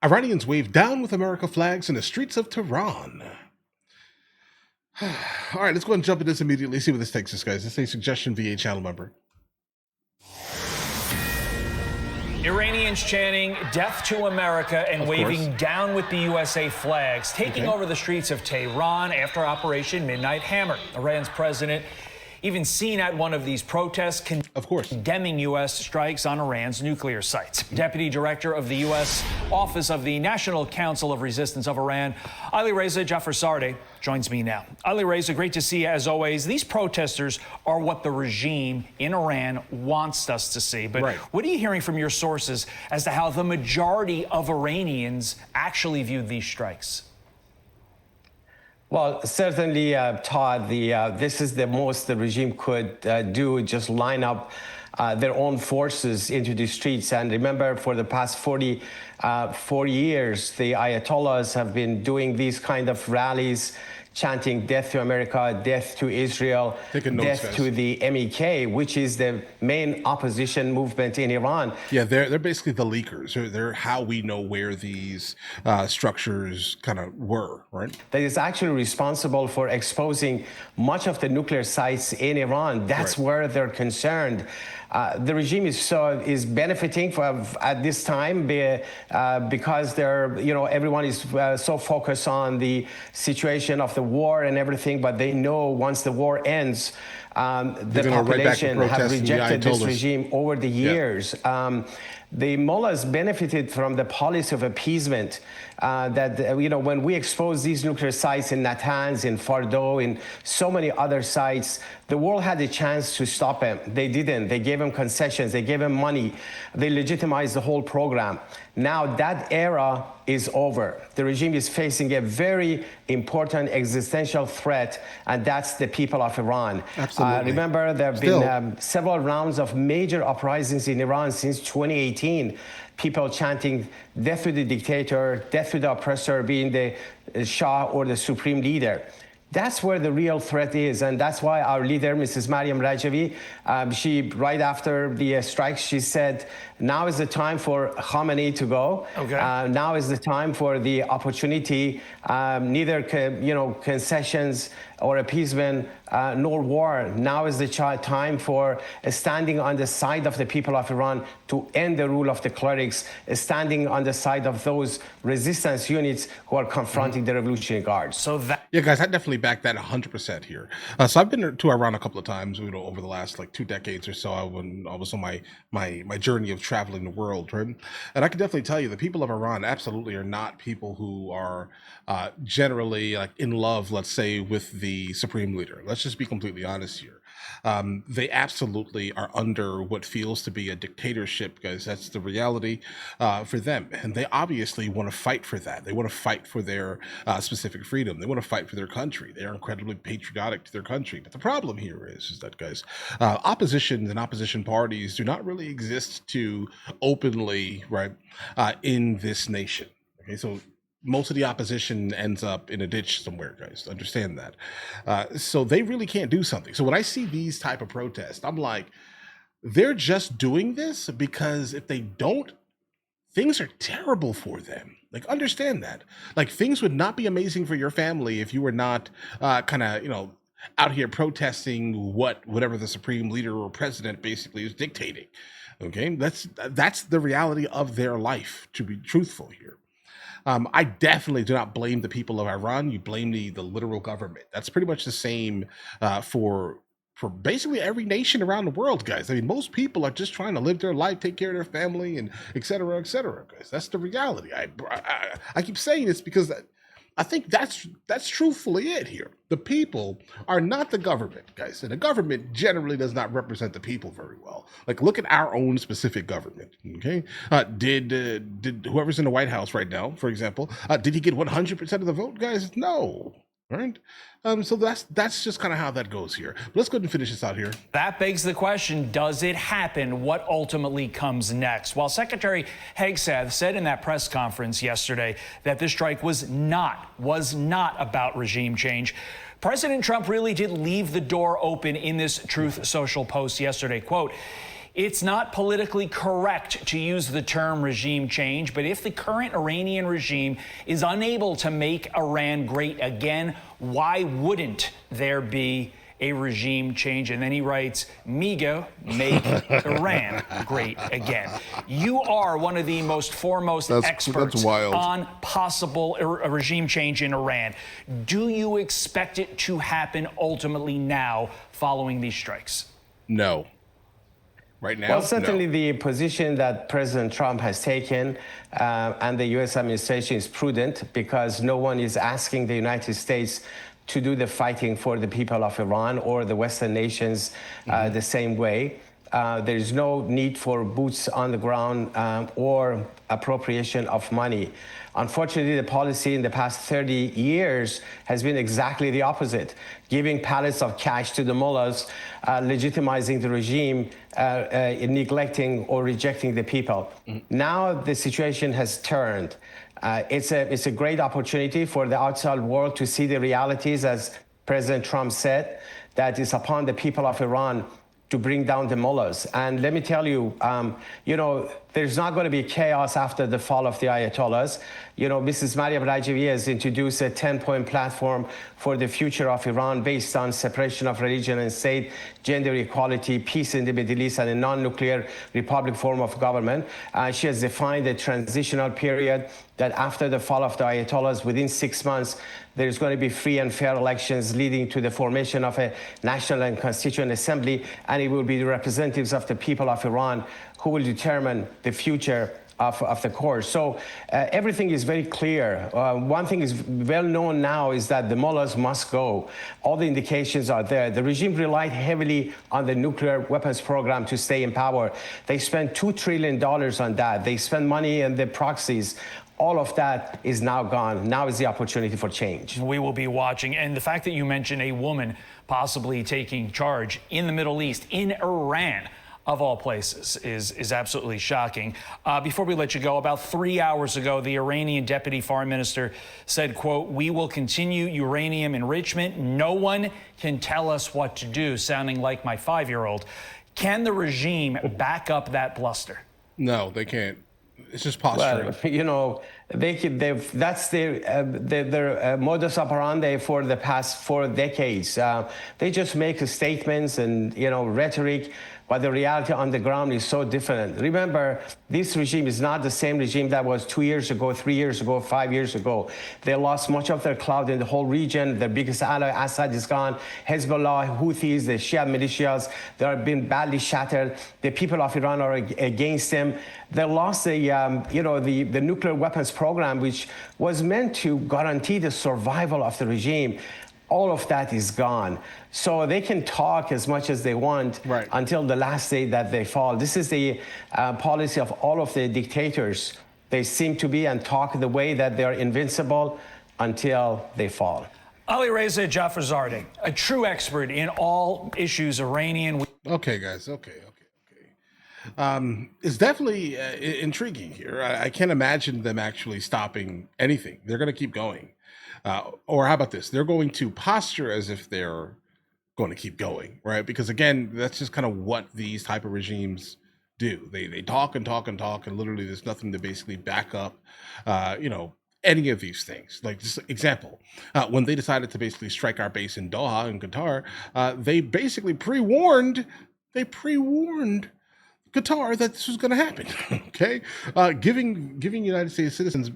Iranians wave down with America flags in the streets of Tehran. All right, let's go ahead and jump into this immediately, see where this takes us, guys. This is a suggestion via channel member. Iranians chanting death to America and waving down with the USA flags, taking over the streets of Tehran after Operation Midnight Hammer. Iran's president even seen at one of these protests condemning U.S. strikes on Iran's nuclear sites. Deputy Director of the U.S. Office of the National Council of Resistance of Iran, Alireza Jafarsardeh, joins me now. Alireza, great to see you as always. These protesters are what the regime in Iran wants us to see. But what are you hearing from your sources as to how the majority of Iranians actually viewed these strikes? Well, certainly, Todd, this is the most the regime could do, just line up their own forces into the streets. And remember, for the past 4 years, the Ayatollahs have been doing these kind of rallies, chanting death to America, death to Israel, death to the MEK, which is the main opposition movement in Iran. Yeah, they're basically the leakers. They're how we know where these structures kind of were, right? That is actually responsible for exposing much of the nuclear sites in Iran. That's where they're concerned. The regime is benefiting at this time because everyone is so focused on the situation of the war and everything, but they know once the war ends, the population have rejected this regime over the years. The mullahs benefited from the policy of appeasement when we expose these nuclear sites in Natanz, in Fordo, in so many other sites, the world had a chance to stop them. They didn't. They gave them concessions. They gave them money. They legitimized the whole program. Now that era is over. The regime is facing a very important existential threat, and that's the people of Iran. Absolutely. Remember, there have been several rounds of major uprisings in Iran since 2018. People chanting death to the dictator, death to the oppressor, being the Shah or the supreme leader. That's where the real threat is, and that's why our leader, Mrs. Mariam Rajavi, she, right after the strikes, she said, now is the time for Khamenei to go. Now is the time for the opportunity, neither concessions or appeasement nor war. Now is the time for standing on the side of the people of Iran to end the rule of the clerics, standing on the side of those resistance units who are confronting the Revolutionary Guards. Yeah, guys, I definitely back that 100% here. So I've been to Iran a couple of times, over the last 2 decades or so. When I was on my journey of traveling the world, right? And I can definitely tell you the people of Iran absolutely are not people who are generally in love, let's say, with the supreme leader. Let's just be completely honest here. They absolutely are under what feels to be a dictatorship, guys. That's the reality for them. And they obviously want to fight for that. They want to fight for their specific freedom. They want to fight for their country. They are incredibly patriotic to their country. But the problem here is that, guys, opposition and opposition parties do not really exist to openly, in this nation. Okay, so most of the opposition ends up in a ditch somewhere, guys. Understand that. So they really can't do something. So when I see these type of protests, I'm like, they're just doing this because if they don't, things are terrible for them. Understand that. Things would not be amazing for your family if you were not out here protesting whatever the supreme leader or president basically is dictating. Okay, that's the reality of their life, to be truthful here. I definitely do not blame the people of Iran. You blame the literal government. That's pretty much the same for basically every nation around the world, guys. I mean, most people are just trying to live their life, take care of their family, and et cetera, guys. That's the reality. I keep saying this because I think that's truthfully it here. The people are not the government, guys. And the government generally does not represent the people very well. Look at our own specific government, okay? Did whoever's in the White House right now, for example, did he get 100% of the vote, guys? No. Right? So that's just kind of how that goes here. But let's go ahead and finish this out here. That begs the question, does it happen? What ultimately comes next? Well, Secretary Hegseth said in that press conference yesterday that this strike was not about regime change. President Trump really did leave the door open in this Truth Social post yesterday. Quote, It's not politically correct to use the term regime change, but if the current Iranian regime is unable to make Iran great again, why wouldn't there be a regime change? And then he writes, MIGA, make Iran great again. You are one of the most foremost experts on possible regime change in Iran. Do you expect it to happen ultimately now following these strikes? No. Right now? Well, certainly no. The position that President Trump has taken and the U.S. administration is prudent because no one is asking the United States to do the fighting for the people of Iran or the Western nations the same way. There is no need for boots on the ground or appropriation of money. Unfortunately, the policy in the past 30 years has been exactly the opposite, giving pallets of cash to the mullahs, legitimizing the regime, neglecting or rejecting the people. Now the situation has turned. It's a great opportunity for the outside world to see the realities, as President Trump said, that is upon the people of Iran to bring down the mullahs. And let me tell you, there's not going to be chaos after the fall of the Ayatollahs. Mrs. Mariam Rajavi has introduced a 10-point platform for the future of Iran based on separation of religion and state, gender equality, peace in the Middle East, and a non-nuclear republic form of government. She has defined a transitional period that after the fall of the Ayatollahs, within 6 months, there's going to be free and fair elections leading to the formation of a national and constituent assembly, and it will be the representatives of the people of Iran who will determine the future of the course. So everything is very clear. One thing is well known now is that the mullahs must go. All the indications are there. The regime relied heavily on the nuclear weapons program to stay in power. They spent $2 trillion on that. They spent money on the proxies. All of that is now gone. Now is the opportunity for change. We will be watching. And the fact that you mentioned a woman possibly taking charge in the Middle East, in Iran, of all places, is absolutely shocking. Before we let you go, about 3 hours ago, the Iranian deputy foreign minister said, quote, "We will continue uranium enrichment. No one can tell us what to do," sounding like my 5-year-old. Can the regime back up that bluster? No, they can't. It's just posturing. Well, that's their modus operandi for the past 4 decades. They just make statements and rhetoric, but the reality on the ground is so different. Remember, this regime is not the same regime that was 2 years ago, 3 years ago, 5 years ago. They lost much of their clout in the whole region. Their biggest ally, Assad, is gone. Hezbollah, Houthis, the Shia militias, they have been badly shattered. The people of Iran are against them. They lost the nuclear weapons program, which was meant to guarantee the survival of the regime. All of that is gone. So they can talk as much as they want until the last day that they fall. This is the policy of all of the dictators. They seem to be and talk the way that they are invincible until they fall. Ali Reza Jafarzadeh, a true expert in all issues Iranian. Okay, guys. Okay. It's definitely intriguing here. I can't imagine them actually stopping anything. They're going to keep going. Or how about this? They're going to posture as if they're going to keep going, right? Because again, that's just kind of what these type of regimes do. They talk and talk and talk, and literally there's nothing to basically back up, any of these things. Like, just example, when they decided to basically strike our base in Doha in Qatar, they basically pre-warned Qatar that this was going to happen. Okay, giving United States citizens,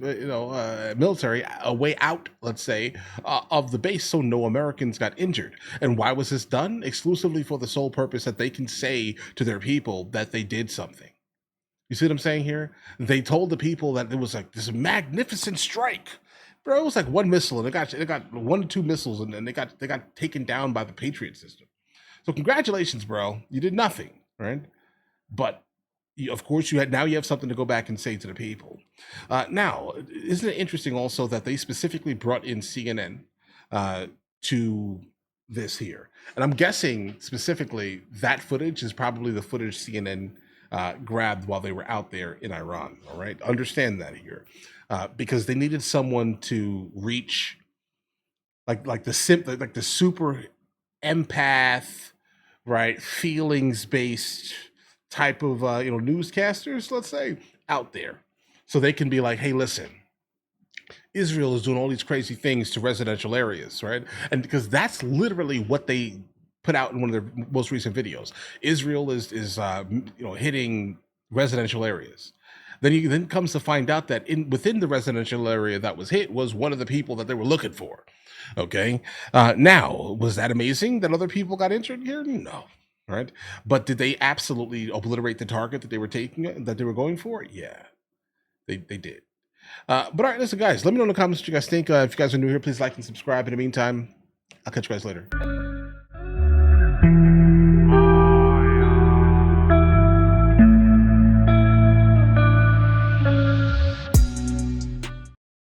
military a way out, let's say, of the base, so no Americans got injured. And why was this done? Exclusively for the sole purpose that they can say to their people that they did something. You see what I'm saying here? They told the people that it was like this magnificent strike. Bro, it was like one missile, and it got 1 to 2 missiles, and they got taken down by the Patriot system. So congratulations, bro. You did nothing, right? But of course, you have something to go back and say to the people. Now, isn't it interesting also that they specifically brought in CNN to this here? And I'm guessing specifically that footage is probably the footage CNN grabbed while they were out there in Iran. All right, understand that here, because they needed someone to reach, like the super empath, right, feelings based type of newscasters, let's say, out there, so they can be like, hey, listen, Israel is doing all these crazy things to residential areas, right? And because that's literally what they put out in one of their most recent videos. Israel is hitting residential areas. Then comes to find out that within the residential area that was hit was one of the people that they were looking for. Okay, now was that amazing that other people got injured here? No, right? But did they absolutely obliterate the target that they were going for? Yeah, they did. But all right, listen, guys, let me know in the comments what you guys think. If you guys are new here, please like and subscribe. In the meantime, I'll catch you guys later.